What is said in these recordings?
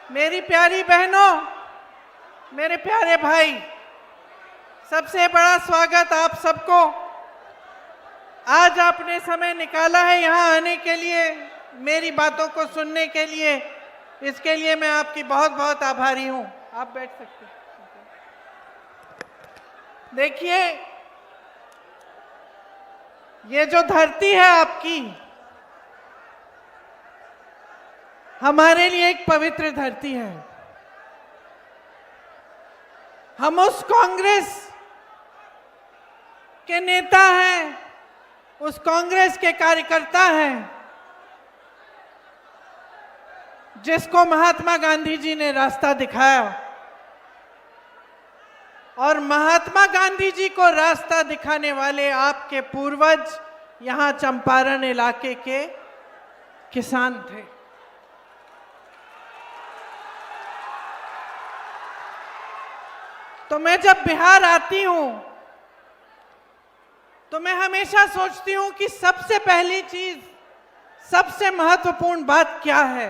मेरी प्यारी बहनों, मेरे प्यारे भाई, सबसे बड़ा स्वागत आप सबको। आज आपने समय निकाला है यहाँ आने के लिए, मेरी बातों को सुनने के लिए। इसके लिए मैं आपकी बहुत बहुत आभारी हूँ। आप बैठ सकते हैं। देखिए, ये जो धरती है आपकी, हमारे लिए एक पवित्र धरती है। हम उस कांग्रेस के नेता हैं, उस कांग्रेस के कार्यकर्ता हैं जिसको महात्मा गांधी जी ने रास्ता दिखाया। और महात्मा गांधी जी को रास्ता दिखाने वाले आपके पूर्वज यहां चंपारण इलाके के किसान थे। तो मैं जब बिहार आती हूं तो मैं हमेशा सोचती हूं कि सबसे पहली चीज, सबसे महत्वपूर्ण बात क्या है।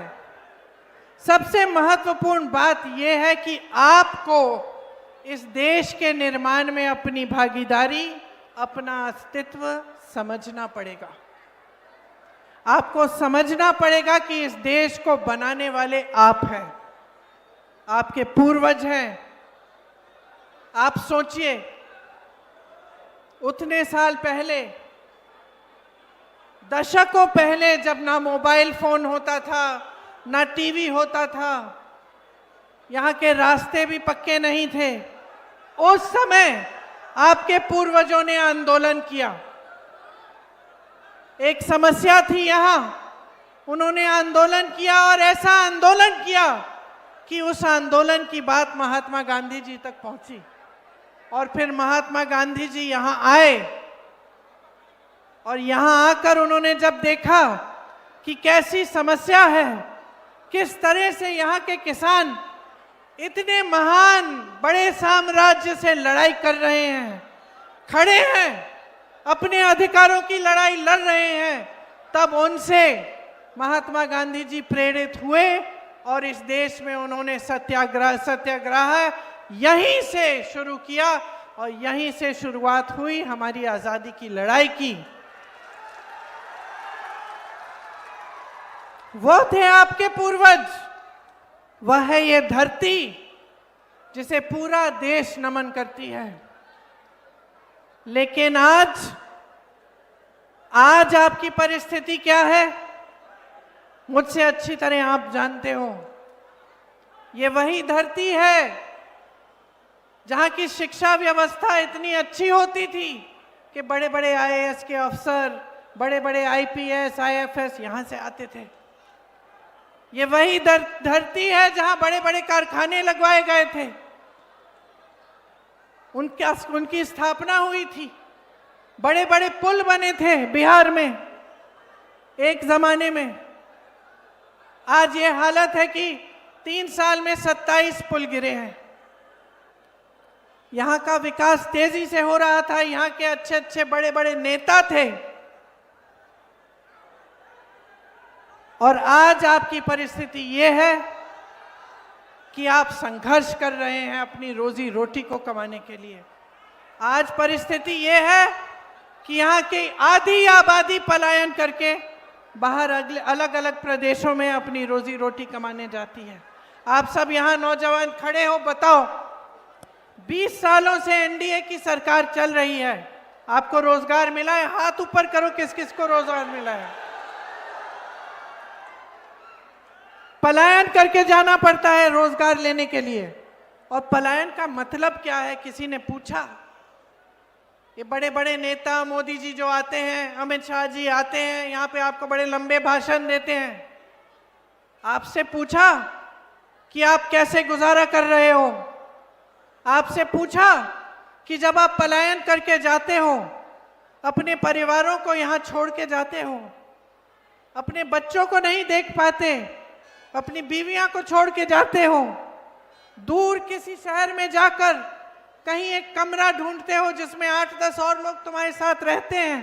सबसे महत्वपूर्ण बात यह है कि आपको इस देश के निर्माण में अपनी भागीदारी, अपना अस्तित्व समझना पड़ेगा। आपको समझना पड़ेगा कि इस देश को बनाने वाले आप हैं, आपके पूर्वज हैं। आप सोचिए, उतने साल पहले, दशकों पहले, जब ना मोबाइल फोन होता था, ना टीवी होता था, यहाँ के रास्ते भी पक्के नहीं थे, उस समय आपके पूर्वजों ने आंदोलन किया। एक समस्या थी यहाँ, उन्होंने आंदोलन किया और ऐसा आंदोलन किया कि उस आंदोलन की बात महात्मा गांधी जी तक पहुंची। और फिर महात्मा गांधी जी यहाँ आए और यहाँ आकर उन्होंने जब देखा कि कैसी समस्या है, किस तरह से यहाँ के किसान इतने महान बड़े साम्राज्य से लड़ाई कर रहे हैं, खड़े हैं, अपने अधिकारों की लड़ाई लड़ रहे हैं, तब उनसे महात्मा गांधी जी प्रेरित हुए और इस देश में उन्होंने सत्याग्रह यहीं से शुरू किया और यहीं से शुरुआत हुई हमारी आजादी की लड़ाई की। वो थे आपके पूर्वज, वह है ये धरती जिसे पूरा देश नमन करती है। लेकिन आज आपकी परिस्थिति क्या है, मुझसे अच्छी तरह आप जानते हो। ये वही धरती है जहां की शिक्षा व्यवस्था इतनी अच्छी होती थी कि बड़े बड़े आईएएस के अफसर, बड़े बड़े आईपीएस, आईएफएस यहां से आते थे। ये वही धरती है जहां बड़े बड़े कारखाने लगवाए गए थे, उनकी स्थापना हुई थी, बड़े बड़े पुल बने थे बिहार में एक जमाने में। आज ये हालत है कि 3 साल में 27 पुल गिरे हैं। यहाँ का विकास तेजी से हो रहा था, यहाँ के अच्छे अच्छे बड़े बड़े नेता थे। और आज आपकी परिस्थिति ये है कि आप संघर्ष कर रहे हैं अपनी रोजी रोटी को कमाने के लिए। आज परिस्थिति ये है कि यहाँ की आधी आबादी पलायन करके बाहर अलग अलग प्रदेशों में अपनी रोजी रोटी कमाने जाती है। आप सब यहाँ नौजवान खड़े हो, बताओ, 20 सालों से एनडीए की सरकार चल रही है, आपको रोजगार मिला है? हाथ ऊपर करो, किस किस को रोजगार मिला है? पलायन करके जाना पड़ता है रोजगार लेने के लिए। और पलायन का मतलब क्या है, किसी ने पूछा? ये बड़े बड़े नेता, मोदी जी जो आते हैं, अमित शाह जी आते हैं यहाँ पे, आपको बड़े लंबे भाषण देते हैं। आपसे पूछा कि आप कैसे गुजारा कर रहे हो? आपसे पूछा कि जब आप पलायन करके जाते हो, अपने परिवारों को यहाँ छोड़ के जाते हो, अपने बच्चों को नहीं देख पाते, अपनी बीवियां को छोड़ के जाते हो, दूर किसी शहर में जाकर कहीं एक कमरा ढूंढते हो जिसमें 8-10 और लोग तुम्हारे साथ रहते हैं,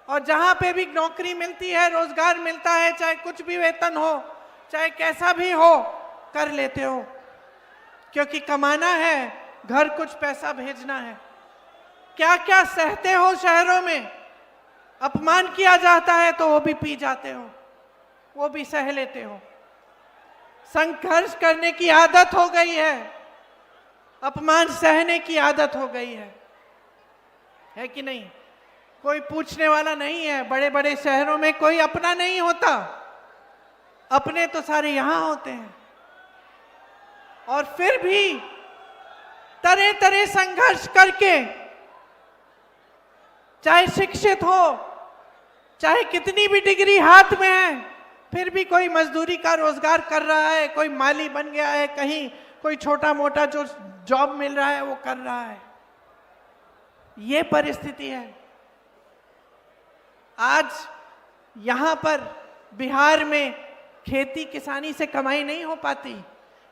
और जहां पे भी नौकरी मिलती है, रोजगार मिलता है, चाहे कुछ भी वेतन हो, चाहे कैसा भी हो, कर लेते हो, क्योंकि कमाना है, घर कुछ पैसा भेजना है। क्या क्या सहते हो शहरों में, अपमान किया जाता है तो वो भी पी जाते हो, वो भी सह लेते हो। संघर्ष करने की आदत हो गई है, अपमान सहने की आदत हो गई है कि नहीं? कोई पूछने वाला नहीं है। बड़े बड़े शहरों में कोई अपना नहीं होता, अपने तो सारे यहां होते हैं। और फिर भी तरह तरह संघर्ष करके, चाहे शिक्षित हो, चाहे कितनी भी डिग्री हाथ में है, फिर भी कोई मजदूरी का रोजगार कर रहा है, कोई माली बन गया है, कहीं कोई छोटा मोटा जो जॉब मिल रहा है वो कर रहा है। ये परिस्थिति है आज। यहां पर बिहार में खेती किसानी से कमाई नहीं हो पाती।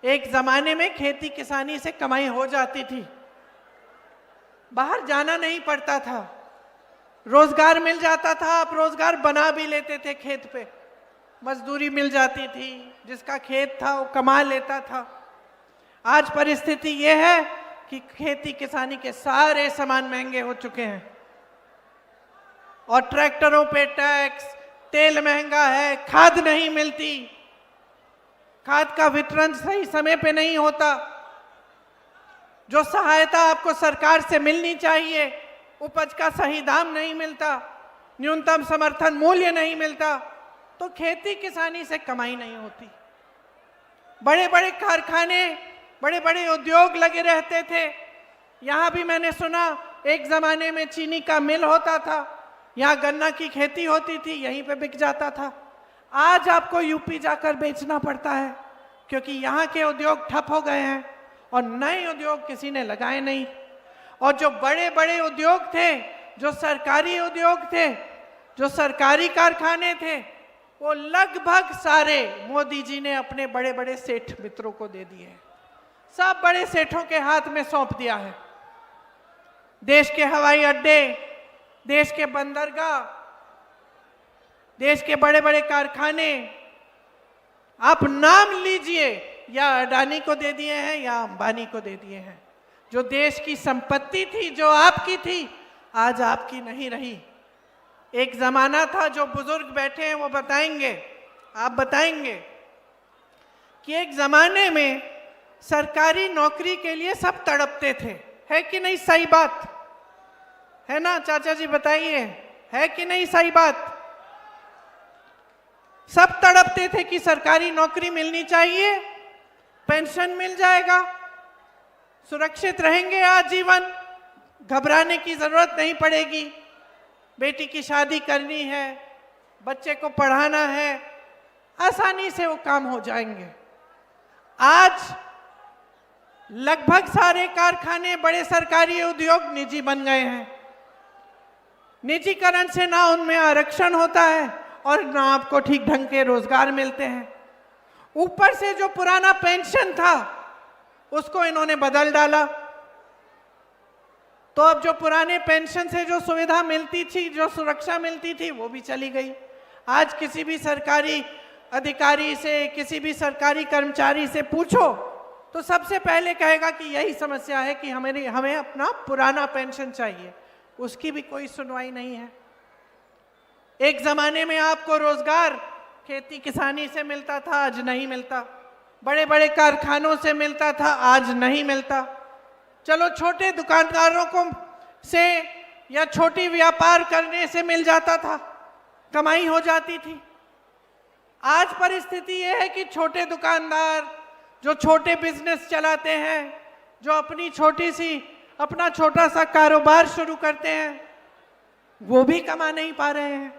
एक जमाने में खेती किसानी से कमाई हो जाती थी, बाहर जाना नहीं पड़ता था, रोजगार मिल जाता था। आप रोजगार बना भी लेते थे, खेत पे मजदूरी मिल जाती थी, जिसका खेत था वो कमा लेता था। आज परिस्थिति ये है कि खेती किसानी के सारे सामान महंगे हो चुके हैं, और ट्रैक्टरों पे टैक्स, तेल महंगा है, खाद नहीं मिलती, खाद का वितरण सही समय पे नहीं होता, जो सहायता आपको सरकार से मिलनी चाहिए उपज का सही दाम नहीं मिलता, न्यूनतम समर्थन मूल्य नहीं मिलता, तो खेती किसानी से कमाई नहीं होती। बड़े बड़े कारखाने, बड़े बड़े उद्योग लगे रहते थे। यहाँ भी मैंने सुना एक जमाने में चीनी का मिल होता था, यहाँ गन्ना की खेती होती थी, यहीं पे बिक जाता था। आज आपको यूपी जाकर बेचना पड़ता है, क्योंकि यहाँ के उद्योग ठप हो गए हैं और नए उद्योग किसी ने लगाए नहीं। और जो बड़े बड़े उद्योग थे, जो सरकारी उद्योग थे, जो सरकारी कारखाने थे, वो लगभग सारे मोदी जी ने अपने बड़े बड़े सेठ मित्रों को दे दिए हैं। सब बड़े सेठों के हाथ में सौंप दिया है। देश के हवाई अड्डे, देश के बंदरगाह, देश के बड़े बड़े कारखाने, आप नाम लीजिए, या अडानी को दे दिए हैं या अंबानी को दे दिए हैं। जो देश की संपत्ति थी, जो आपकी थी, आज आपकी नहीं रही। एक जमाना था, जो बुजुर्ग बैठे हैं वो बताएंगे, आप बताएंगे कि एक जमाने में सरकारी नौकरी के लिए सब तड़पते थे। है कि नहीं सही बात? है ना चाचा जी, बताइए, है कि नहीं सही बात? सब तड़पते थे कि सरकारी नौकरी मिलनी चाहिए, पेंशन मिल जाएगा, सुरक्षित रहेंगे आजीवन, घबराने की जरूरत नहीं पड़ेगी, बेटी की शादी करनी है, बच्चे को पढ़ाना है, आसानी से वो काम हो जाएंगे। आज लगभग सारे कारखाने, बड़े सरकारी उद्योग निजी बन गए हैं। निजीकरण से ना उनमें आरक्षण होता है और ना आपको ठीक ढंग के रोजगार मिलते हैं। ऊपर से जो पुराना पेंशन था उसको इन्होंने बदल डाला, तो अब जो पुराने पेंशन से जो सुविधा मिलती थी, जो सुरक्षा मिलती थी, वो भी चली गई। आज किसी भी सरकारी अधिकारी से, किसी भी सरकारी कर्मचारी से पूछो तो सबसे पहले कहेगा कि यही समस्या है कि हमें अपना पुराना पेंशन चाहिए। उसकी भी कोई सुनवाई नहीं है। एक जमाने में आपको रोजगार खेती किसानी से मिलता था, आज नहीं मिलता। बड़े बड़े कारखानों से मिलता था, आज नहीं मिलता। चलो छोटे दुकानदारों को से या छोटी व्यापार करने से मिल जाता था, कमाई हो जाती थी। आज परिस्थिति ये है कि छोटे दुकानदार, जो छोटे बिजनेस चलाते हैं, जो अपना छोटा सा कारोबार शुरू करते हैं, वो भी कमा नहीं पा रहे हैं,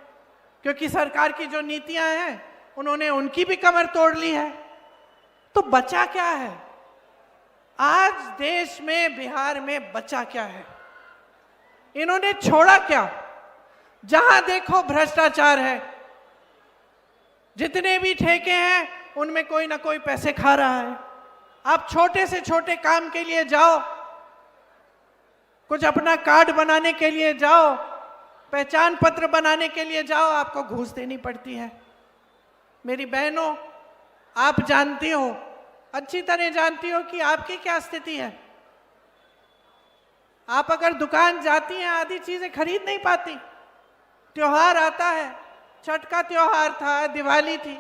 क्योंकि सरकार की जो नीतियां हैं उन्होंने उनकी भी कमर तोड़ ली है। तो बचा क्या है आज देश में, बिहार में बचा क्या है? इन्होंने छोड़ा क्या? जहां देखो भ्रष्टाचार है, जितने भी ठेके हैं उनमें कोई ना कोई पैसे खा रहा है। आप छोटे से छोटे काम के लिए जाओ, कुछ अपना कार्ड बनाने के लिए जाओ, पहचान पत्र बनाने के लिए जाओ, आपको घूस देनी पड़ती है। मेरी बहनों, आप जानती हो अच्छी तरह जानती हो कि आपकी क्या स्थिति है। आप अगर दुकान जाती हैं आधी चीजें खरीद नहीं पाती। त्योहार आता है, छठ का त्योहार था, दिवाली थी,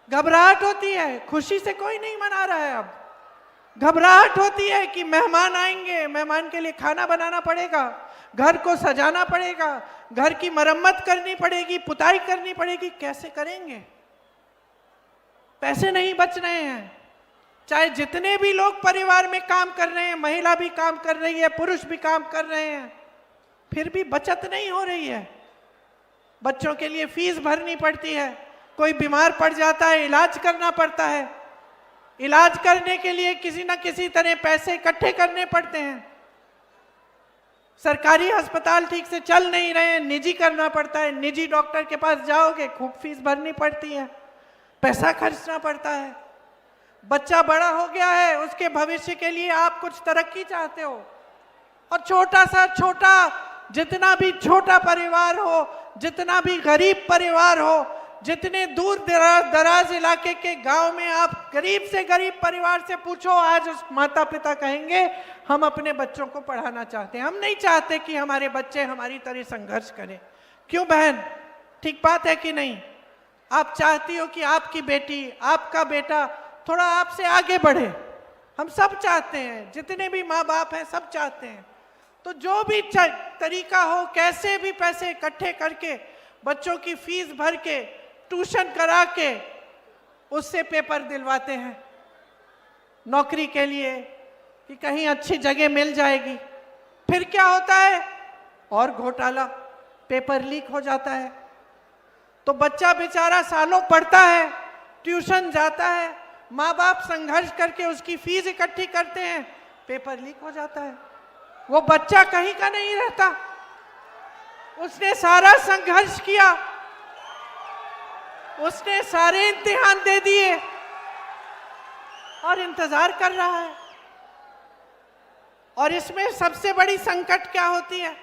घबराहट होती है, खुशी से कोई नहीं मना रहा है। अब घबराहट होती है कि मेहमान आएंगे, मेहमान के लिए खाना बनाना पड़ेगा, घर को सजाना पड़ेगा, घर की मरम्मत करनी पड़ेगी, पुताई करनी पड़ेगी। कैसे करेंगे? पैसे नहीं बच रहे हैं। चाहे जितने भी लोग परिवार में काम कर रहे हैं, महिला भी काम कर रही है, पुरुष भी काम कर रहे हैं, फिर भी बचत नहीं हो रही है। बच्चों के लिए फीस भरनी पड़ती है, कोई बीमार पड़ जाता है, इलाज करना पड़ता है। इलाज करने के लिए किसी न किसी तरह पैसे इकट्ठे करने पड़ते हैं। सरकारी अस्पताल ठीक से चल नहीं रहे हैं, निजी करना पड़ता है। निजी डॉक्टर के पास जाओगे, खूब फीस भरनी पड़ती है, पैसा खर्चना पड़ता है। बच्चा बड़ा हो गया है, उसके भविष्य के लिए आप कुछ तरक्की चाहते हो, और जितना भी छोटा परिवार हो, जितना भी गरीब परिवार हो, जितने दूर दराज इलाके के गांव में आप गरीब से गरीब परिवार से पूछो, आज उस माता पिता कहेंगे हम अपने बच्चों को पढ़ाना चाहते हैं। हम नहीं चाहते कि हमारे बच्चे हमारी तरह संघर्ष करें। क्यों बहन, ठीक बात है कि नहीं? आप चाहती हो कि आपकी बेटी, आपका बेटा थोड़ा आपसे आगे बढ़े। हम सब चाहते हैं, जितने भी माँ बाप हैं सब चाहते हैं। तो जो भी तरीका हो, कैसे भी पैसे इकट्ठे करके, बच्चों की फीस भर के, ट्यूशन करा के उससे पेपर दिलवाते हैं नौकरी के लिए कि कहीं अच्छी जगह मिल जाएगी। फिर क्या होता है? और घोटाला, पेपर लीक हो जाता है। तो बच्चा बेचारा सालों पढ़ता है, ट्यूशन जाता है, माँ बाप संघर्ष करके उसकी फीस इकट्ठी करते हैं, पेपर लीक हो जाता है। वो बच्चा कहीं का नहीं रहता। उसने सारा संघर्ष किया, उसने सारे इम्तिहान दे दिए और इंतजार कर रहा है। और इसमें सबसे बड़ी संकट क्या होती है?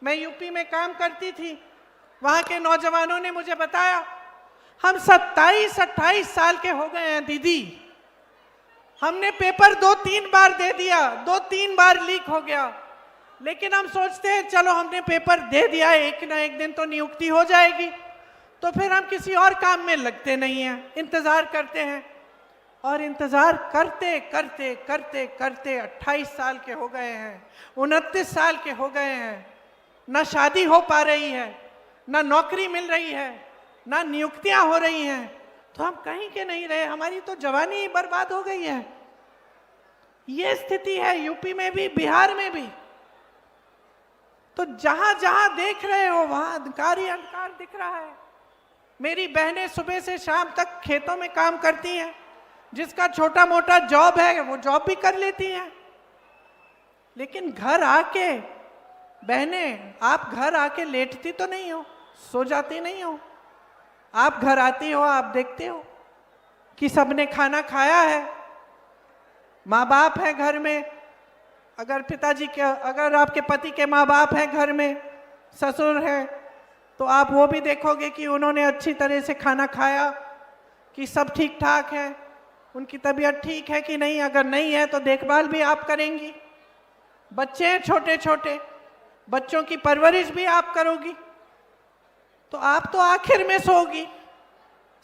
मैं यूपी में काम करती थी, वहां के नौजवानों ने मुझे बताया, हम 27-28 साल के हो गए हैं दीदी, हमने पेपर 2-3 बार दे दिया, 2-3 बार लीक हो गया, लेकिन हम सोचते हैं चलो हमने पेपर दे दिया, एक ना एक दिन तो नियुक्ति हो जाएगी, तो फिर हम किसी और काम में लगते नहीं हैं, इंतजार करते हैं। और इंतजार करते करते करते करते 28 साल के हो गए हैं, 29 साल के हो गए हैं, ना शादी हो पा रही है, ना नौकरी मिल रही है, ना नियुक्तियां हो रही हैं। तो हम कहीं के नहीं रहे, हमारी तो जवानी ही बर्बाद हो गई है। ये स्थिति है यूपी में भी, बिहार में भी। तो जहां जहां देख रहे हो वहां अंधकार ही अंधकार दिख रहा है। मेरी बहनें सुबह से शाम तक खेतों में काम करती हैं, जिसका छोटा मोटा जॉब है वो जॉब भी कर लेती हैं, लेकिन घर आके बहनें, आप घर आके लेटती तो नहीं हो, सो जाती नहीं हो। आप घर आती हो, आप देखते हो कि सबने खाना खाया है, माँ बाप है घर में, अगर आपके पति के माँ बाप हैं घर में, ससुर है, तो आप वो भी देखोगे कि उन्होंने अच्छी तरह से खाना खाया, कि सब ठीक ठाक है, उनकी तबीयत ठीक है कि नहीं। अगर नहीं है तो देखभाल भी आप करेंगी। बच्चे हैं छोटे छोटे, बच्चों की परवरिश भी आप करोगी। तो आप तो आखिर में सोओगी,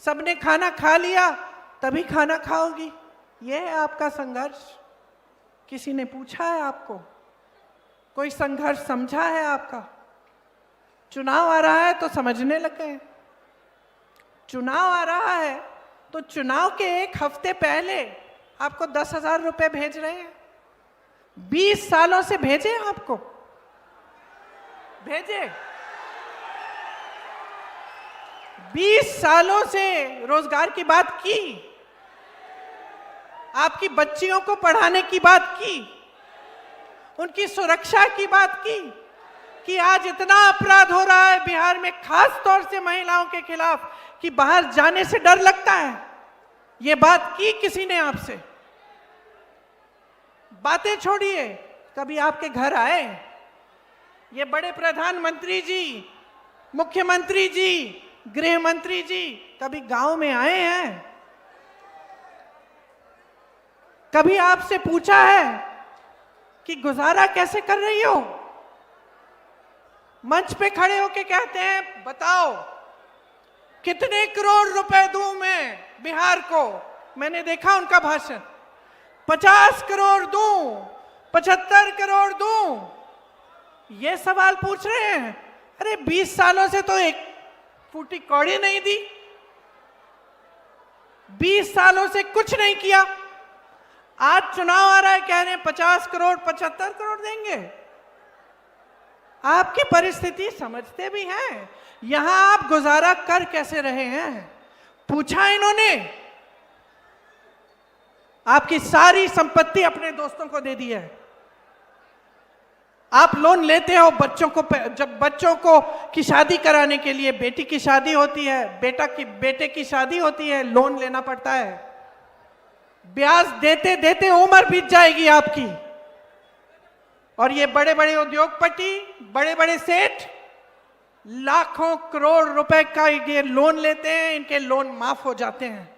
सबने खाना खा लिया तभी खाना खाओगी। यह है आपका संघर्ष। किसी ने पूछा है आपको? कोई संघर्ष समझा है आपका? चुनाव आ रहा है तो समझने लग गए। चुनाव आ रहा है तो चुनाव के एक हफ्ते पहले आपको 10,000 रुपए भेज रहे हैं। 20 सालों से भेजे आपको? भेजे? 20 सालों से रोजगार की बात की, आपकी बच्चियों को पढ़ाने की बात की, उनकी सुरक्षा की बात की, कि आज इतना अपराध हो रहा है बिहार में, खास तौर से महिलाओं के खिलाफ, कि बाहर जाने से डर लगता है। ये बात की किसी ने आपसे? बातें छोड़िए, कभी आपके घर आए ये बड़े प्रधानमंत्री जी, मुख्यमंत्री जी, गृह मंत्री जी कभी गांव में आए हैं? कभी आपसे पूछा है कि गुजारा कैसे कर रही हो? मंच पे खड़े होके कहते हैं बताओ कितने करोड़ रुपए दूं मैं बिहार को। मैंने देखा उनका भाषण, 50 करोड़ दूं, 75 करोड़ दूं, ये सवाल पूछ रहे हैं। अरे 20 सालों से तो एक फूटी कौड़ी नहीं दी, 20 सालों से कुछ नहीं किया। आज चुनाव आ रहा है, कह रहे हैं 50 करोड़ 75 करोड़ देंगे। आपकी परिस्थिति समझते भी हैं, यहां आप गुजारा कर कैसे रहे हैं? पूछा इन्होंने? आपकी सारी संपत्ति अपने दोस्तों को दे दी है। आप लोन लेते हो बच्चों को, जब बच्चों को की शादी कराने के लिए, बेटी की शादी होती है, बेटे की शादी होती है, लोन लेना पड़ता है। ब्याज देते देते उम्र बीत जाएगी आपकी। और ये बड़े बड़े उद्योगपति, बड़े बड़े सेठ लाखों करोड़ रुपए का ये लोन लेते हैं, इनके लोन माफ हो जाते हैं,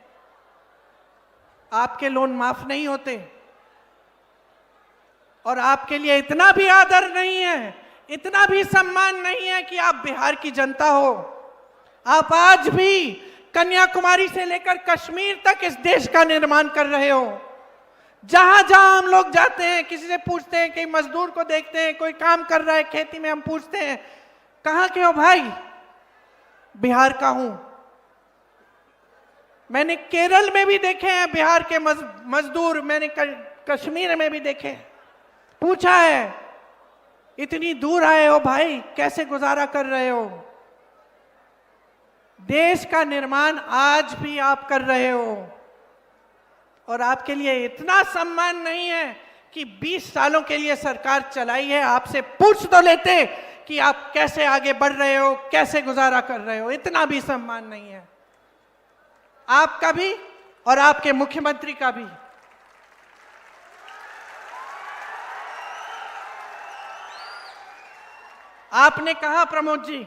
आपके लोन माफ नहीं होते। और आपके लिए इतना भी आदर नहीं है, इतना भी सम्मान नहीं है कि आप बिहार की जनता हो। आप आज भी कन्याकुमारी से लेकर कश्मीर तक इस देश का निर्माण कर रहे हो। जहां जहां हम लोग जाते हैं, किसी से पूछते हैं, कहीं मजदूर को देखते हैं, कोई काम कर रहा है खेती में, हम पूछते हैं कहां के हो भाई? बिहार का हूं। मैंने केरल में भी देखे हैं बिहार के मजदूर, मैंने कश्मीर में भी देखे हैं। पूछा है इतनी दूर आए हो भाई, कैसे गुजारा कर रहे हो? देश का निर्माण आज भी आप कर रहे हो और आपके लिए इतना सम्मान नहीं है कि 20 सालों के लिए सरकार चलाई है। आपसे पूछ तो लेते कि आप कैसे आगे बढ़ रहे हो, कैसे गुजारा कर रहे हो। इतना भी सम्मान नहीं है आपका भी और आपके मुख्यमंत्री का भी। आपने कहा प्रमोद जी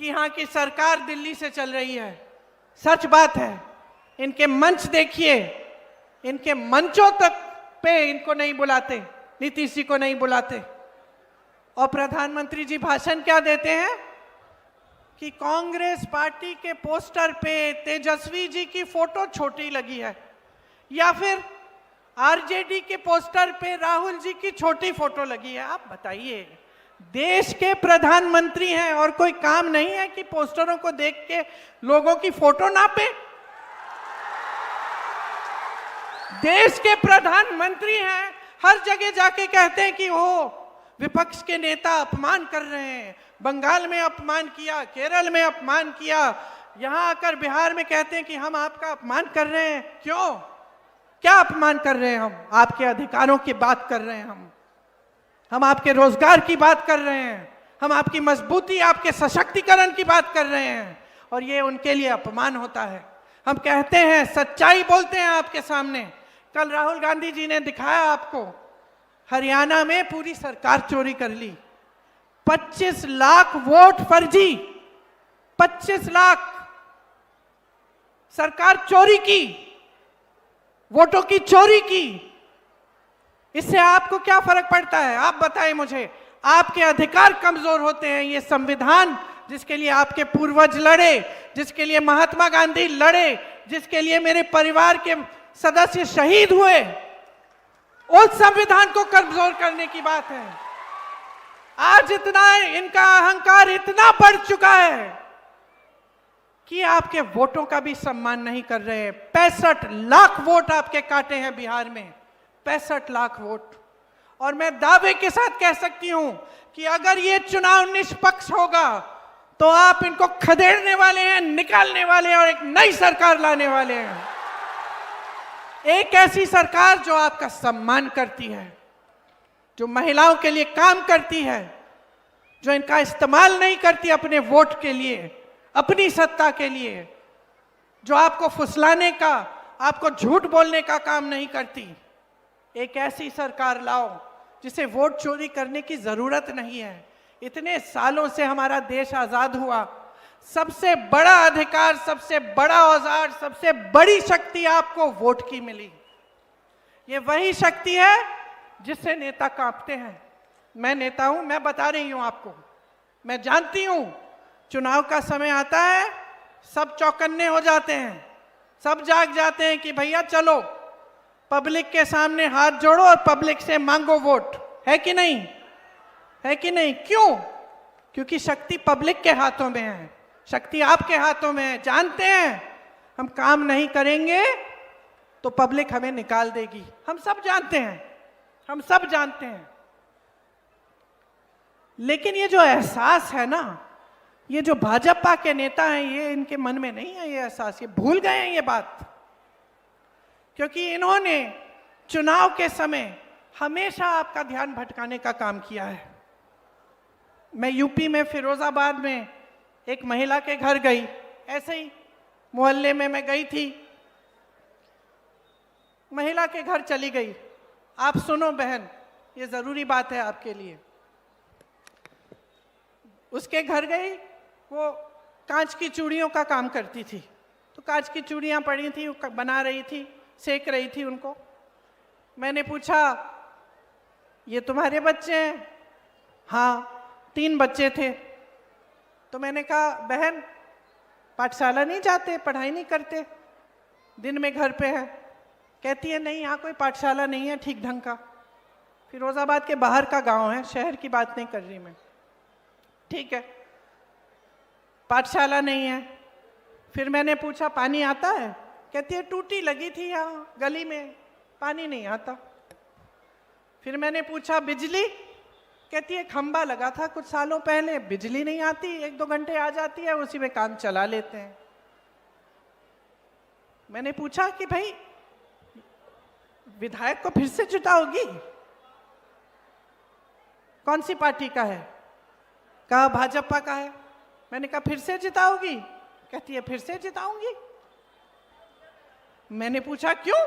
कि यहाँ की सरकार दिल्ली से चल रही है। सच बात है, इनके मंच देखिए, इनके मंचों तक पे इनको नहीं बुलाते, नीतीश जी को नहीं बुलाते। और प्रधानमंत्री जी भाषण क्या देते हैं कि कांग्रेस पार्टी के पोस्टर पे तेजस्वी जी की फोटो छोटी लगी है, या फिर आरजेडी के पोस्टर पे राहुल जी की छोटी फोटो लगी है। आप बताइए, देश के प्रधानमंत्री हैं और कोई काम नहीं है कि पोस्टरों को देख के लोगों की फोटो नापे? देश के प्रधानमंत्री हैं, हर जगह जाके कहते हैं कि वो विपक्ष के नेता अपमान कर रहे हैं। बंगाल में अपमान किया, केरल में अपमान किया, यहां आकर बिहार में कहते हैं कि हम आपका अपमान कर रहे हैं। क्यों? क्या अपमान कर रहे हैं? हम आपके अधिकारों की बात कर रहे हैं, हम आपके रोजगार की बात कर रहे हैं, हम आपकी मजबूती, आपके सशक्तिकरण की बात कर रहे हैं, और ये उनके लिए अपमान होता है। हम कहते हैं, सच्चाई बोलते हैं आपके सामने। कल राहुल गांधी जी ने दिखाया आपको, हरियाणा में पूरी सरकार चोरी कर ली। 25 लाख वोट फर्जी, 25 लाख सरकार चोरी की, वोटों की चोरी की। इससे आपको क्या फर्क पड़ता है? आप बताएं मुझे। आपके अधिकार कमजोर होते हैं। ये संविधान जिसके लिए आपके पूर्वज लड़े, जिसके लिए महात्मा गांधी लड़े, जिसके लिए मेरे परिवार के सदस्य शहीद हुए, उस संविधान को कमजोर करने की बात है। आज इतना इनका अहंकार इतना बढ़ चुका है कि आपके वोटों का भी सम्मान नहीं कर रहे हैं। 65 लाख वोट आपके काटे हैं बिहार में, 65 लाख वोट। और मैं दावे के साथ कह सकती हूं कि अगर ये चुनाव निष्पक्ष होगा तो आप इनको खदेड़ने वाले हैं, निकालने वाले हैं और एक नई सरकार लाने वाले हैं। एक ऐसी सरकार जो आपका सम्मान करती है, जो महिलाओं के लिए काम करती है, जो इनका इस्तेमाल नहीं करती अपने वोट के लिए, अपनी सत्ता के लिए, जो आपको फुसलाने का, आपको झूठ बोलने का काम नहीं करती। एक ऐसी सरकार लाओ जिसे वोट चोरी करने की जरूरत नहीं है। इतने सालों से हमारा देश आजाद हुआ, सबसे बड़ा अधिकार, सबसे बड़ा औजार, सबसे बड़ी शक्ति आपको वोट की मिली। ये वही शक्ति है जिससे नेता कांपते हैं। मैं नेता हूं, मैं बता रही हूं आपको, मैं जानती हूं चुनाव का समय आता है, सब चौकन्ने हो जाते हैं, सब जाग जाते हैं कि भैया चलो पब्लिक के सामने हाथ जोड़ो और पब्लिक से मांगो वोट, है कि नहीं? है कि नहीं? क्यों? क्योंकि शक्ति पब्लिक के हाथों में है, शक्ति आपके हाथों में है। जानते हैं हम काम नहीं करेंगे तो पब्लिक हमें निकाल देगी, हम सब जानते हैं, हम सब जानते हैं। लेकिन ये जो एहसास है ना, ये जो भाजपा के नेता हैं, ये इनके मन में नहीं है ये एहसास, ये भूल गए हैं ये बात। क्योंकि इन्होंने चुनाव के समय हमेशा आपका ध्यान भटकाने का काम किया है। मैं यूपी में फिरोजाबाद में एक महिला के घर गई, ऐसे ही मोहल्ले में मैं गई थी, महिला के घर चली गई। आप सुनो बहन, ये जरूरी बात है आपके लिए। उसके घर गई, वो कांच की चूड़ियों का काम करती थी, तो कांच की चूड़ियां पड़ी थी, वो बना रही थी, सेक रही थी उनको। मैंने पूछा ये तुम्हारे बच्चे हैं? हाँ 3 बच्चे थे। तो मैंने कहा बहन पाठशाला नहीं जाते, पढ़ाई नहीं करते, दिन में घर पे है? कहती है नहीं यहाँ कोई पाठशाला नहीं है ठीक ढंग का, फिरोजाबाद के बाहर का गांव है, शहर की बात नहीं कर रही मैं। ठीक है, पाठशाला नहीं है। फिर मैंने पूछा पानी आता है? कहती है टूटी लगी थी यहाँ गली में, पानी नहीं आता। फिर मैंने पूछा बिजली? कहती है खंबा लगा था कुछ सालों पहले, बिजली नहीं आती, 1-2 घंटे आ जाती है, उसी में काम चला लेते हैं। मैंने पूछा कि भाई विधायक को फिर से जिताओगी? कौन सी पार्टी का है? कहा भाजपा का है। मैंने कहा फिर से जिताओगी? कहती है फिर से जिताऊंगी। मैंने पूछा क्यों?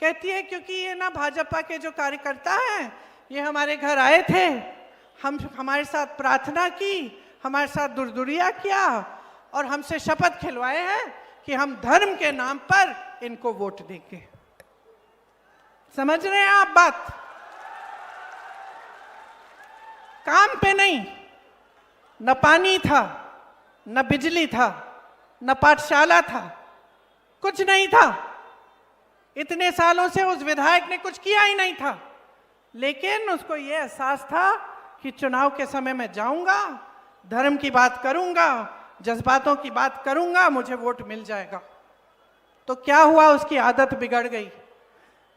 कहती है क्योंकि ये ना भाजपा के जो कार्यकर्ता हैं, ये हमारे घर आए थे, हमारे साथ प्रार्थना की, हमारे साथ दुर्दुरिया किया और हमसे शपथ खिलवाए हैं कि हम धर्म के नाम पर इनको वोट देंगे। समझ रहे हैं आप बात? काम पे नहीं, न पानी था, न बिजली था, न पाठशाला था, कुछ नहीं था। इतने सालों से उस विधायक ने कुछ किया ही नहीं था, लेकिन उसको यह एहसास था कि चुनाव के समय में जाऊंगा, धर्म की बात करूंगा, जज्बातों की बात करूंगा, मुझे वोट मिल जाएगा। तो क्या हुआ? उसकी आदत बिगड़ गई।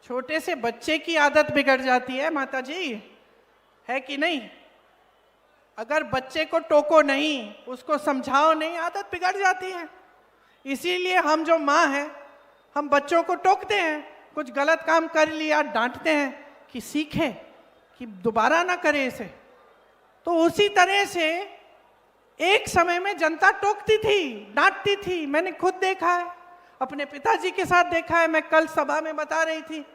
छोटे से बच्चे की आदत बिगड़ जाती है माता जी, है कि नहीं? अगर बच्चे को टोको नहीं, उसको समझाओ नहीं, आदत बिगड़ जाती है। इसीलिए हम जो माँ हैं, हम बच्चों को टोकते हैं, कुछ गलत काम कर लिया डांटते हैं कि सीखे, कि दोबारा ना करे इसे। तो उसी तरह से एक समय में जनता टोकती थी, डांटती थी। मैंने खुद देखा है, अपने पिताजी के साथ देखा है। मैं कल सभा में बता रही थी,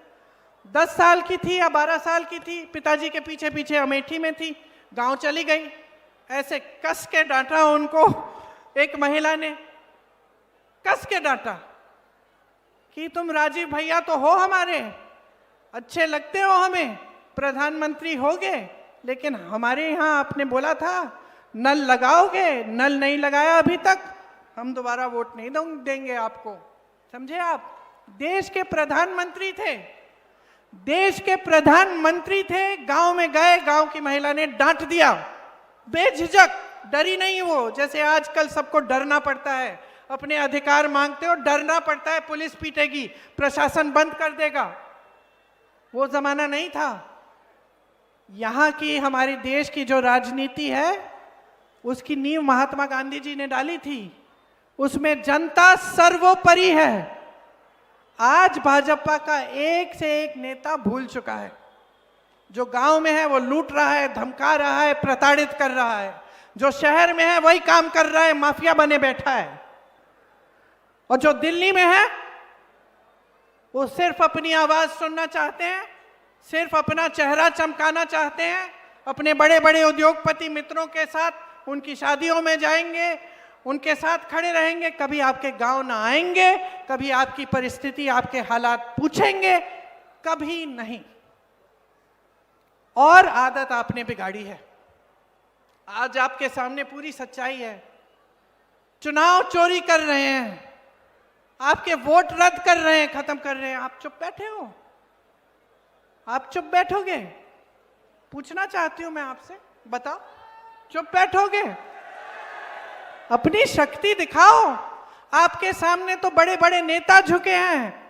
10 साल की थी या 12 साल की थी, पिताजी के पीछे पीछे अमेठी में थी, गांव चली गई, ऐसे कस के डांटा उनको। एक महिला ने कस के डांटा कि तुम राजीव भैया तो हो हमारे, अच्छे लगते हो हमें, प्रधानमंत्री होगे, लेकिन हमारे यहाँ आपने बोला था नल लगाओगे, नल नहीं लगाया अभी तक, हम दोबारा वोट नहीं देंगे आपको। समझे आप? देश के प्रधानमंत्री थे, देश के प्रधानमंत्री थे, गांव में गए, गांव की महिला ने डांट दिया, बेझिझक, डरी नहीं वो। जैसे आजकल सबको डरना पड़ता है, अपने अधिकार मांगते हो डरना पड़ता है, पुलिस पीटेगी, प्रशासन बंद कर देगा, वो जमाना नहीं था। यहाँ की हमारे देश की जो राजनीति है, उसकी नींव महात्मा गांधी जी ने डाली थी, उसमें जनता सर्वोपरि है। आज भाजपा का एक से एक नेता भूल चुका है। जो गांव में है वो लूट रहा है, धमका रहा है, प्रताड़ित कर रहा है। जो शहर में है वही काम कर रहा है, माफिया बने बैठा है। और जो दिल्ली में है वो सिर्फ अपनी आवाज सुनना चाहते हैं, सिर्फ अपना चेहरा चमकाना चाहते हैं, अपने बड़े बड़े उद्योगपति मित्रों के साथ उनकी शादियों में जाएंगे, उनके साथ खड़े रहेंगे, कभी आपके गांव ना आएंगे, कभी आपकी परिस्थिति, आपके हालात पूछेंगे, कभी नहीं। और आदत आपने बिगाड़ी है। आज आपके सामने पूरी सच्चाई है। चुनाव चोरी कर रहे हैं, आपके वोट रद्द कर रहे हैं, खत्म कर रहे हैं, आप चुप बैठे हो? आप चुप बैठोगे? पूछना चाहती हूं मैं आपसे, बताओ, चुप बैठोगे? अपनी शक्ति दिखाओ। आपके सामने तो बड़े बड़े नेता झुके हैं,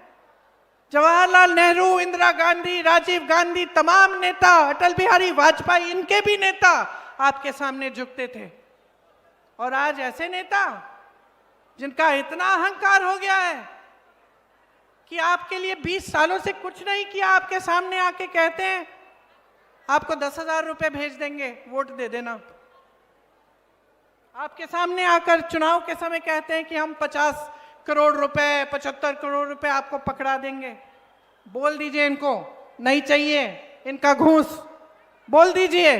जवाहरलाल नेहरू, इंदिरा गांधी, राजीव गांधी, तमाम नेता, अटल बिहारी वाजपेयी, इनके भी नेता आपके सामने झुकते थे। और आज ऐसे नेता जिनका इतना अहंकार हो गया है कि आपके लिए 20 सालों से कुछ नहीं किया, आपके सामने आके कहते हैं आपको 10,000 रुपए भेज देंगे, वोट दे देना। आपके सामने आकर चुनाव के समय कहते हैं कि हम 50 करोड़ रुपए, 75 करोड़ रुपए आपको पकड़ा देंगे। बोल दीजिए इनको नहीं चाहिए इनका घूस, बोल दीजिए।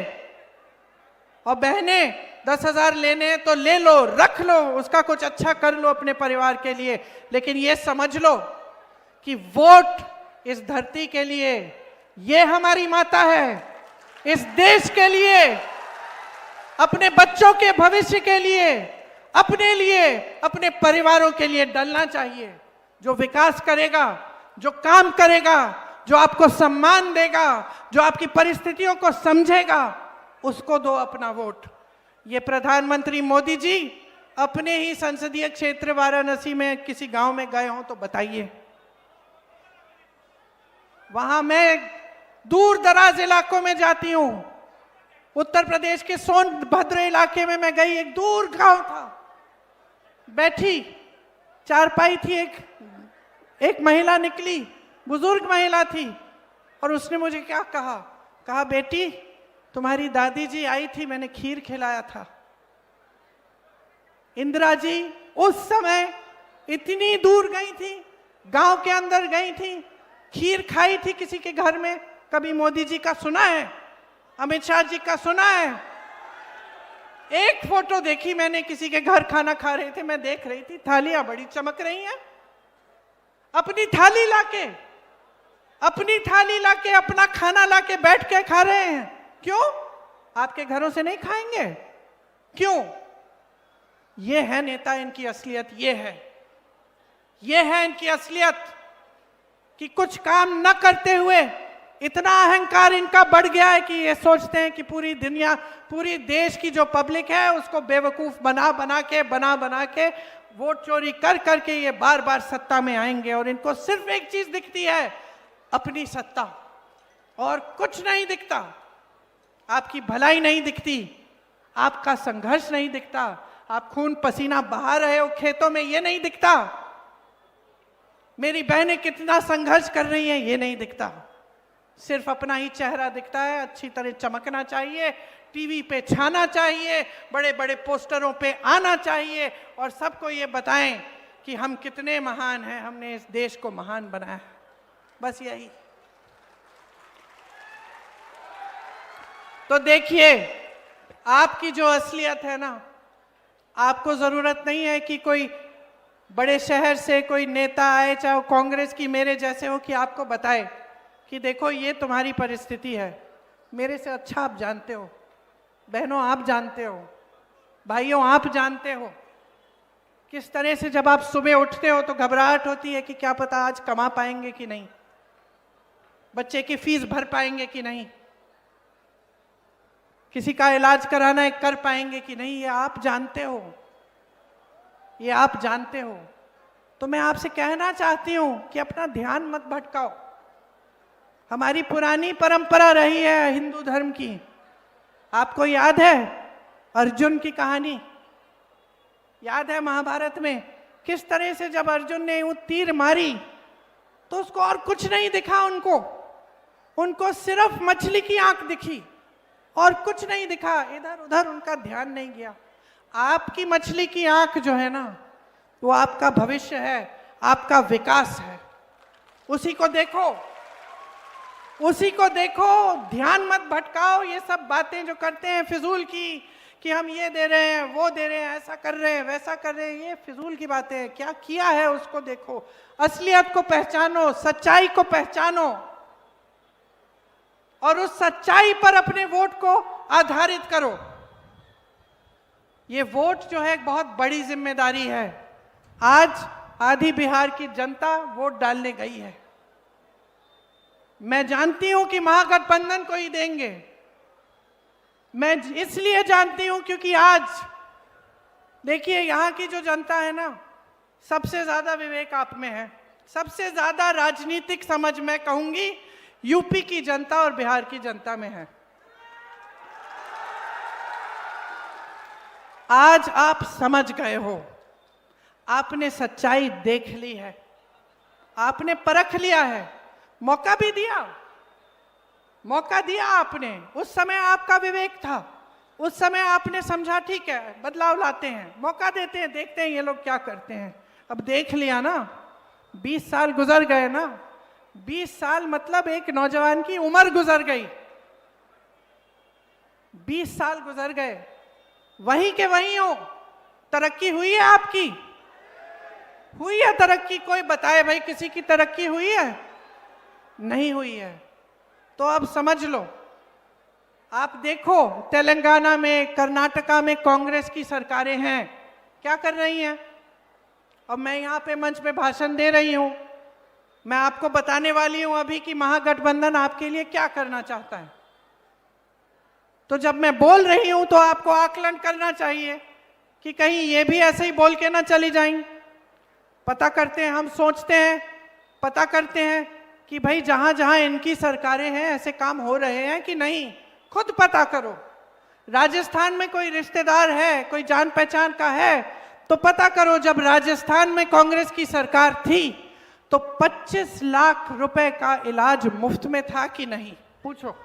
और बहने 10,000 लेने हैं तो ले लो, रख लो, उसका कुछ अच्छा कर लो अपने परिवार के लिए, लेकिन ये समझ लो कि वोट इस धरती के लिए, ये हमारी माता है, इस देश के लिए, अपने बच्चों के भविष्य के लिए, अपने लिए, अपने परिवारों के लिए डलना चाहिए। जो विकास करेगा, जो काम करेगा, जो आपको सम्मान देगा, जो आपकी परिस्थितियों को समझेगा, उसको दो अपना वोट। ये प्रधानमंत्री मोदी जी अपने ही संसदीय क्षेत्र वाराणसी में किसी गांव में गए हों तो बताइए। वहां मैं दूर दराज इलाकों में जाती हूं। उत्तर प्रदेश के सोनभद्र इलाके में मैं गई, एक दूर गांव था, बैठी चारपाई थी, एक महिला निकली, बुजुर्ग महिला थी, और उसने मुझे क्या कहा, कहा बेटी तुम्हारी दादी जी आई थी, मैंने खीर खिलाया था। इंदिरा जी उस समय इतनी दूर गई थी, गांव के अंदर गई थी, खीर खाई थी किसी के घर में। कभी मोदी जी का सुना है? अमित शाह जी का सुना है? एक फोटो देखी मैंने, किसी के घर खाना खा रहे थे, मैं देख रही थी, थालियां बड़ी चमक रही हैं। अपनी थाली लाके, अपनी थाली लाके, अपना खाना लाके बैठ के खा रहे हैं। क्यों? आपके घरों से नहीं खाएंगे? क्यों? ये है नेता, इनकी असलियत ये है इनकी असलियत कि कुछ काम न करते हुए इतना अहंकार इनका बढ़ गया है कि ये सोचते हैं कि पूरी दुनिया, पूरी देश की जो पब्लिक है उसको बेवकूफ बना बना के वोट चोरी कर करके ये बार बार सत्ता में आएंगे। और इनको सिर्फ एक चीज दिखती है, अपनी सत्ता, और कुछ नहीं दिखता। आपकी भलाई नहीं दिखती, आपका संघर्ष नहीं दिखता, आप खून पसीना बहा रहे हो खेतों में, ये नहीं दिखता। मेरी बहनें कितना संघर्ष कर रही हैं, ये नहीं दिखता। सिर्फ अपना ही चेहरा दिखता है, अच्छी तरह चमकना चाहिए, टीवी पे छाना चाहिए, बड़े बड़े पोस्टरों पे आना चाहिए, और सबको ये बताएं कि हम कितने महान हैं, हमने इस देश को महान बनाया है। बस यही। तो देखिए, आपकी जो असलियत है ना, आपको जरूरत नहीं है कि कोई बड़े शहर से कोई नेता आए, चाहे वो कांग्रेस की मेरे जैसे हो, कि आपको बताए कि देखो ये तुम्हारी परिस्थिति है। मेरे से अच्छा आप जानते हो, बहनों आप जानते हो, भाइयों आप जानते हो किस तरह से जब आप सुबह उठते हो तो घबराहट होती है कि क्या पता आज कमा पाएंगे कि नहीं, बच्चे की फीस भर पाएंगे कि नहीं, किसी का इलाज कराना है कर पाएंगे कि नहीं। ये आप जानते हो, ये आप जानते हो। तो मैं आपसे कहना चाहती हूं कि अपना ध्यान मत भटकाओ। हमारी पुरानी परंपरा रही है हिंदू धर्म की। आपको याद है अर्जुन की कहानी? याद है महाभारत में किस तरह से जब अर्जुन ने वो तीर मारी तो उसको और कुछ नहीं दिखा, उनको सिर्फ मछली की आंख दिखी और कुछ नहीं दिखा, इधर उधर उनका ध्यान नहीं गया। आपकी मछली की आंख जो है ना, वो आपका भविष्य है, आपका विकास है। उसी को देखो, उसी को देखो, ध्यान मत भटकाओ। ये सब बातें जो करते हैं फिजूल की कि हम ये दे रहे हैं, वो दे रहे हैं, ऐसा कर रहे हैं, वैसा कर रहे हैं, ये फिजूल की बातें हैं। क्या किया है उसको देखो, असलियत को पहचानो, सच्चाई को पहचानो और उस सच्चाई पर अपने वोट को आधारित करो। ये वोट जो है एक बहुत बड़ी जिम्मेदारी है। आज आधी बिहार की जनता वोट डालने गई है। मैं जानती हूं कि महागठबंधन को ही देंगे। मैं इसलिए जानती हूं क्योंकि आज देखिए यहां की जो जनता है ना, सबसे ज्यादा विवेक आप में है, सबसे ज्यादा राजनीतिक समझ मैं कहूंगी यूपी की जनता और बिहार की जनता में है। आज आप समझ गए हो, आपने सच्चाई देख ली है, आपने परख लिया है, मौका भी दिया, मौका दिया आपने। उस समय आपका विवेक था, उस समय आपने समझा ठीक है बदलाव लाते हैं, मौका देते हैं, देखते हैं ये लोग क्या करते हैं। अब देख लिया ना, 20 साल गुजर गए ना, 20 साल मतलब एक नौजवान की उम्र गुजर गई। 20 साल गुजर गए, वहीं के वहीं हो। तरक्की हुई है आपकी? हुई है तरक्की? कोई बताए भाई किसी की तरक्की हुई है? नहीं हुई है। तो अब समझ लो, आप देखो तेलंगाना में, कर्नाटका में कांग्रेस की सरकारें हैं, क्या कर रही हैं। अब मैं यहाँ पे मंच पे भाषण दे रही हूँ, मैं आपको बताने वाली हूँ अभी कि महागठबंधन आपके लिए क्या करना चाहता है। तो जब मैं बोल रही हूँ तो आपको आकलन करना चाहिए कि कहीं ये भी ऐसे ही बोल के ना चली जाएं। पता करते हैं, हम सोचते हैं, पता करते हैं कि भाई जहां जहां इनकी सरकारें हैं ऐसे काम हो रहे हैं कि नहीं, खुद पता करो। राजस्थान में कोई रिश्तेदार है, कोई जान पहचान का है तो पता करो। जब राजस्थान में कांग्रेस की सरकार थी तो 25 लाख रुपए का इलाज मुफ्त में था कि नहीं, पूछो।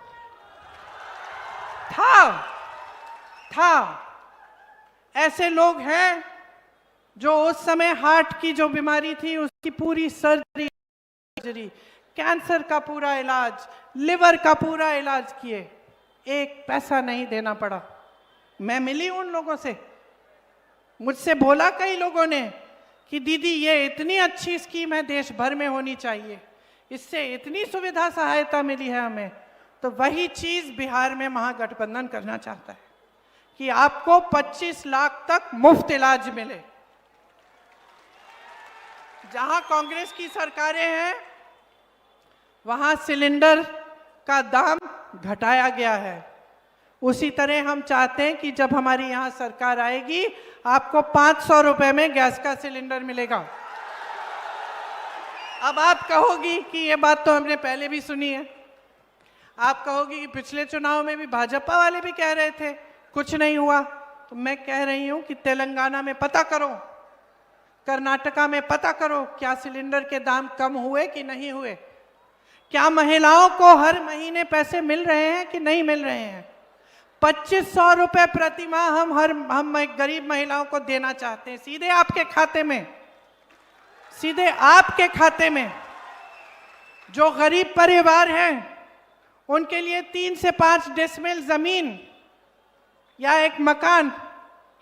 था। ऐसे लोग हैं जो उस समय हार्ट की जो बीमारी थी उसकी पूरी सर्जरी, कैंसर का पूरा इलाज, लिवर का पूरा इलाज किए, एक पैसा नहीं देना पड़ा। मैं मिली उन लोगों से, मुझसे बोला कई लोगों ने कि दीदी ये इतनी अच्छी स्कीम है, देश भर में होनी चाहिए, इससे इतनी सुविधा सहायता मिली है हमें। तो वही चीज बिहार में महागठबंधन करना चाहता है कि आपको 25 लाख तक मुफ्त इलाज मिले। जहां कांग्रेस की सरकारें हैं वहां सिलेंडर का दाम घटाया गया है। उसी तरह हम चाहते हैं कि जब हमारी यहां सरकार आएगी आपको 500 रुपए में गैस का सिलेंडर मिलेगा। अब आप कहोगी कि ये बात तो हमने पहले भी सुनी है, आप कहोगी कि पिछले चुनाव में भी भाजपा वाले भी कह रहे थे, कुछ नहीं हुआ। तो मैं कह रही हूं कि तेलंगाना में पता करो, कर्नाटका में पता करो, क्या सिलेंडर के दाम कम हुए कि नहीं हुए, क्या महिलाओं को हर महीने पैसे मिल रहे हैं कि नहीं मिल रहे हैं। 2500 रुपए प्रति माह हम गरीब महिलाओं को देना चाहते हैं, सीधे आपके खाते में, सीधे आपके खाते में। जो गरीब परिवार हैं उनके लिए 3 से 5 डेसिमल जमीन या एक मकान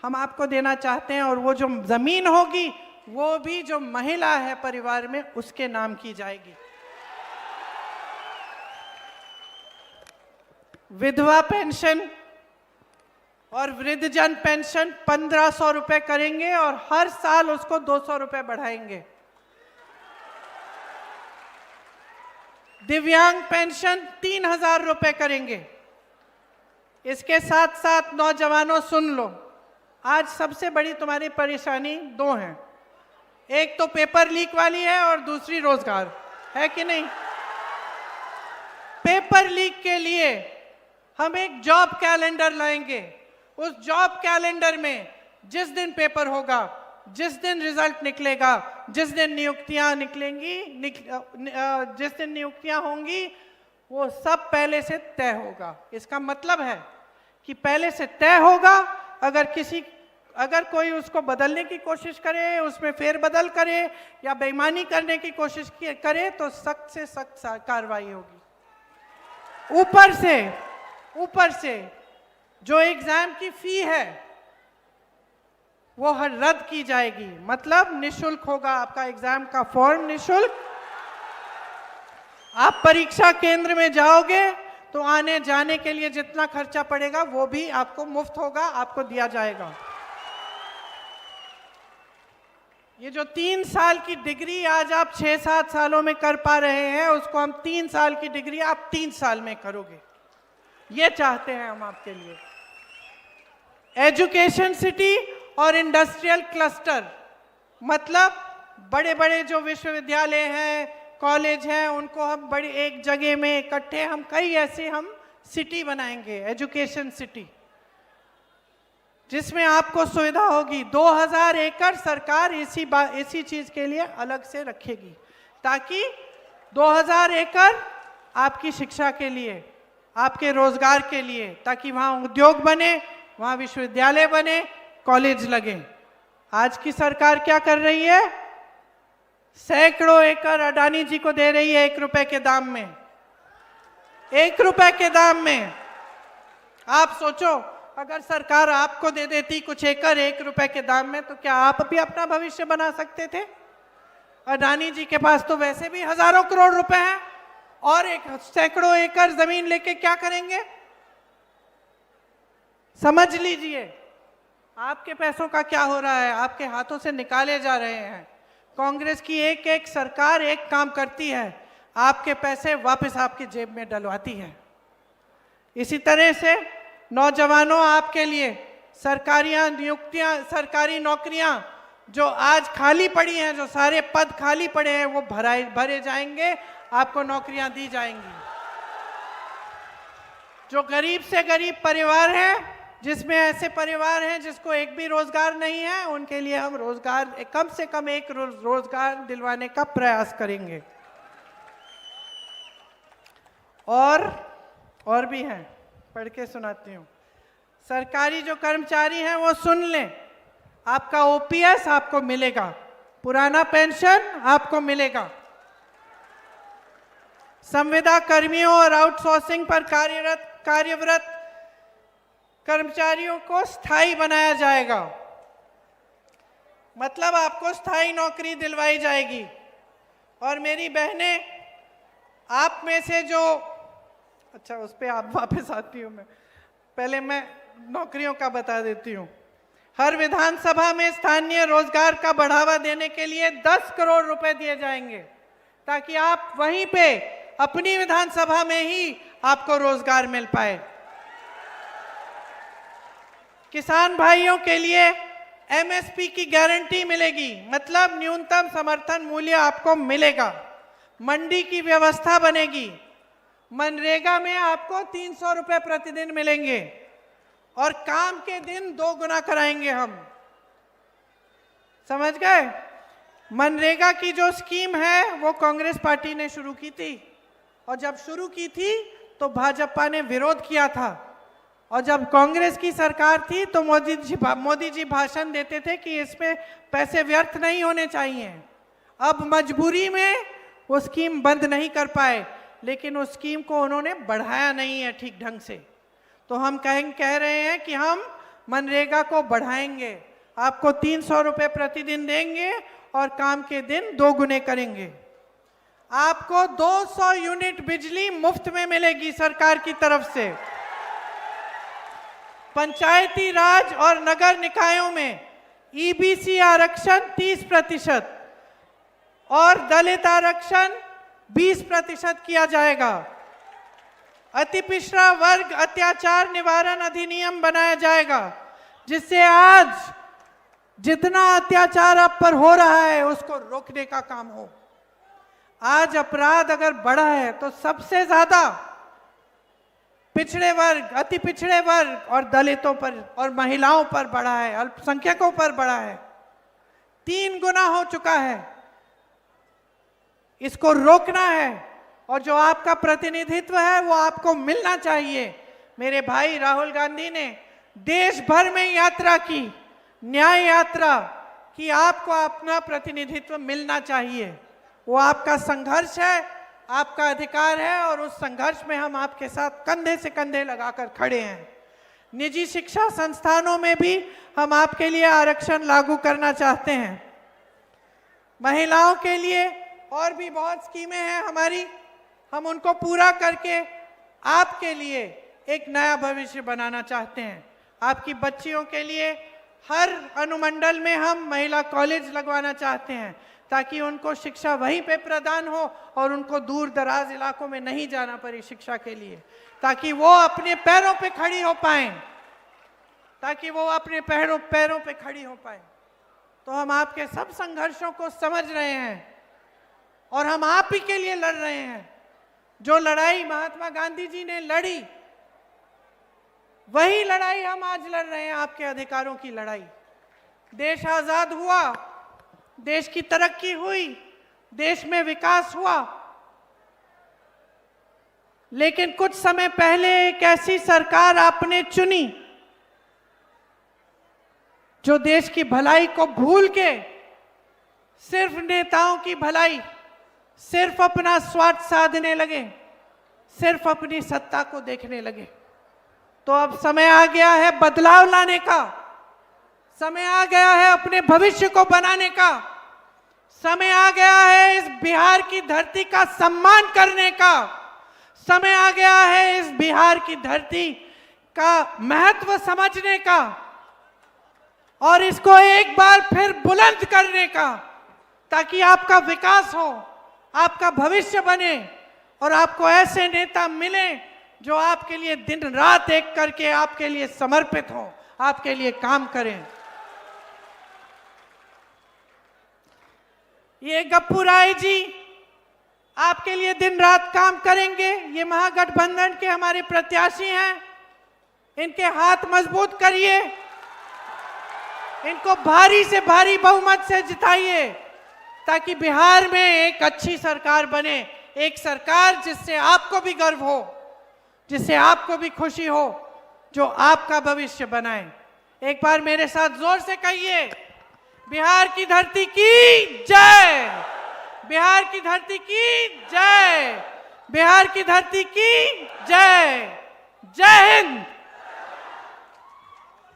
हम आपको देना चाहते हैं, और वो जो जमीन होगी वो भी जो महिला है परिवार में उसके नाम की जाएगी। विधवा पेंशन और वृद्धजन पेंशन 1500 रुपए करेंगे और हर साल उसको 200 रुपए बढ़ाएंगे। दिव्यांग पेंशन 3000 रुपए करेंगे। इसके साथ साथ नौजवानों सुन लो, आज सबसे बड़ी तुम्हारी परेशानी 2 हैं, एक तो पेपर लीक वाली है और दूसरी रोजगार है कि नहीं। पेपर लीक के लिए हम एक जॉब कैलेंडर लाएंगे। उस जॉब कैलेंडर में जिस दिन पेपर होगा, जिस दिन रिजल्ट निकलेगा, जिस दिन नियुक्तियां निकलेंगी, जिस दिन नियुक्तियां होंगी, वो सब पहले से तय होगा। इसका मतलब है कि पहले से तय होगा। अगर कोई उसको बदलने की कोशिश करे, उसमें फेरबदल करे या बेईमानी करने की कोशिश करे तो सख्त से सख्त कार्रवाई होगी। ऊपर से जो एग्जाम की फी है वो रद्द की जाएगी, मतलब निशुल्क होगा आपका एग्जाम का फॉर्म, निशुल्क। आप परीक्षा केंद्र में जाओगे तो आने जाने के लिए जितना खर्चा पड़ेगा वो भी आपको मुफ्त होगा, आपको दिया जाएगा। ये जो 3 साल की डिग्री आज आप 6-7 सालों में कर पा रहे हैं, उसको हम 3 साल की डिग्री आप 3 साल में करोगे, ये चाहते हैं हम आपके लिए। एजुकेशन सिटी और इंडस्ट्रियल क्लस्टर, मतलब बड़े बड़े जो विश्वविद्यालय हैं, कॉलेज हैं, उनको हम बड़ी एक जगह में इकट्ठे हम कई ऐसे हम सिटी बनाएंगे, एजुकेशन सिटी, जिसमें आपको सुविधा होगी। 2000 एकड़ सरकार इसी चीज के लिए अलग से रखेगी, ताकि 2000 एकड़ आपकी शिक्षा के लिए, आपके रोजगार के लिए, ताकि वहां उद्योग बने, वहां विश्वविद्यालय बने, कॉलेज लगे। आज की सरकार क्या कर रही है? सैकड़ों एकड़ अडानी जी को दे रही है 1 रुपए के दाम में, 1 रुपए के दाम में। आप सोचो, अगर सरकार आपको दे देती कुछ एकड़ 1 रुपए के दाम में, तो क्या आप भी अपना भविष्य बना सकते थे? अडानी जी के पास तो वैसे भी हजारों करोड़ रुपए हैं, और एक सैकड़ों एकड़ जमीन लेके क्या करेंगे? समझ लीजिए आपके पैसों का क्या हो रहा है, आपके हाथों से निकाले जा रहे हैं। कांग्रेस की एक एक सरकार एक काम करती है, आपके पैसे वापस आपकी जेब में डलवाती है। इसी तरह से नौजवानों, आपके लिए सरकारी नौकरियां जो आज खाली पड़ी हैं, जो सारे पद खाली पड़े हैं, वो भरे जाएंगे, आपको नौकरियां दी जाएंगी। जो गरीब से गरीब परिवार है, जिसमें ऐसे परिवार हैं जिसको एक भी रोजगार नहीं है, उनके लिए हम रोजगार, कम से कम एक रोजगार दिलवाने का प्रयास करेंगे। और भी हैं, पढ़ के सुनाती हूँ। सरकारी जो कर्मचारी हैं वो सुन लें, आपका ओपीएस आपको मिलेगा, पुराना पेंशन आपको मिलेगा। संविदा कर्मियों और आउटसोर्सिंग पर कार्यरत कर्मचारियों को स्थायी बनाया जाएगा, मतलब आपको स्थायी नौकरी दिलवाई जाएगी। और मेरी बहनें, आप में से जो, अच्छा उस पर आप वापस आती हूँ, मैं पहले मैं नौकरियों का बता देती हूँ। हर विधानसभा में स्थानीय रोजगार का बढ़ावा देने के लिए 10 करोड़ रुपए दिए जाएंगे, ताकि आप वहीं पे अपनी विधानसभा में ही आपको रोजगार मिल पाए। किसान भाइयों के लिए एमएसपी की गारंटी मिलेगी, मतलब न्यूनतम समर्थन मूल्य आपको मिलेगा। मंडी की व्यवस्था बनेगी। मनरेगा में आपको 300 रुपए प्रतिदिन मिलेंगे, और काम के दिन 2 गुना कराएंगे हम। समझ गए? मनरेगा की जो स्कीम है वो कांग्रेस पार्टी ने शुरू की थी, और जब शुरू की थी तो भाजपा ने विरोध किया था, और जब कांग्रेस की सरकार थी तो मोदी जी भाषण देते थे कि इसमें पैसे व्यर्थ नहीं होने चाहिए। अब मजबूरी में वो स्कीम बंद नहीं कर पाए, लेकिन उस स्कीम को उन्होंने बढ़ाया नहीं है ठीक ढंग से। तो हम कह रहे हैं कि हम मनरेगा को बढ़ाएंगे, आपको 300 रुपए प्रतिदिन देंगे, और काम के दिन 2 गुने करेंगे। आपको 200 यूनिट बिजली मुफ्त में मिलेगी सरकार की तरफ से। पंचायती राज और नगर निकायों में ईबीसी आरक्षण 30% और दलित आरक्षण 20% किया जाएगा। अति पिछड़ा वर्ग अत्याचार निवारण अधिनियम बनाया जाएगा, जिससे आज जितना अत्याचार आप पर हो रहा है उसको रोकने का काम हो। आज अपराध अगर बढ़ा है तो सबसे ज्यादा पिछड़े वर्ग, अति पिछड़े वर्ग और दलितों पर और महिलाओं पर बढ़ा है, अल्पसंख्यकों पर बढ़ा है। 3 गुना हो चुका है। इसको रोकना है, और जो आपका प्रतिनिधित्व है वो आपको मिलना चाहिए। मेरे भाई राहुल गांधी ने देश भर में यात्रा की, न्याय यात्रा कि आपको अपना प्रतिनिधित्व मिलना चाहिए। वो आपका संघर्ष है, आपका अधिकार है, और उस संघर्ष में हम आपके साथ कंधे से कंधे लगाकर खड़े हैं। निजी शिक्षा संस्थानों में भी हम आपके लिए आरक्षण लागू करना चाहते हैं। महिलाओं के लिए और भी बहुत स्कीमें हैं हमारी, हम उनको पूरा करके आपके लिए एक नया भविष्य बनाना चाहते हैं। आपकी बच्चियों के लिए हर अनुमंडल में हम महिला कॉलेज लगवाना चाहते हैं, ताकि उनको शिक्षा वहीं पे प्रदान हो और उनको दूर दराज इलाकों में नहीं जाना पड़े शिक्षा के लिए, ताकि वो अपने पैरों पे खड़ी हो पाएं, पैरों पे खड़ी हो पाएं। तो हम आपके सब संघर्षों को समझ रहे हैं और हम आप ही के लिए लड़ रहे हैं। जो लड़ाई महात्मा गांधी जी ने लड़ी, वही लड़ाई हम आज लड़ रहे हैं, आपके अधिकारों की लड़ाई। देश आजाद हुआ, देश की तरक्की हुई, देश में विकास हुआ, लेकिन कुछ समय पहले एक ऐसी सरकार आपने चुनी जो देश की भलाई को भूल के सिर्फ नेताओं की भलाई, सिर्फ अपना स्वार्थ साधने लगे, सिर्फ अपनी सत्ता को देखने लगे। तो अब समय आ गया है बदलाव लाने का, समय आ गया है अपने भविष्य को बनाने का, समय आ गया है इस बिहार की धरती का सम्मान करने का, समय आ गया है इस बिहार की धरती का महत्व समझने का और इसको एक बार फिर बुलंद करने का, ताकि आपका विकास हो, आपका भविष्य बने और आपको ऐसे नेता मिले जो आपके लिए दिन रात एक करके आपके लिए समर्पित हो, आपके लिए काम करें। ये गप्पू राय जी आपके लिए दिन रात काम करेंगे। ये महागठबंधन के हमारे प्रत्याशी हैं, इनके हाथ मजबूत करिए, इनको भारी से भारी बहुमत से जिताइए, ताकि बिहार में एक अच्छी सरकार बने, एक सरकार जिससे आपको भी गर्व हो, जिससे आपको भी खुशी हो, जो आपका भविष्य बनाए। एक बार मेरे साथ जोर से कहिए, बिहार की धरती की जय, बिहार की धरती की जय, बिहार की धरती की जय। जय हिंद।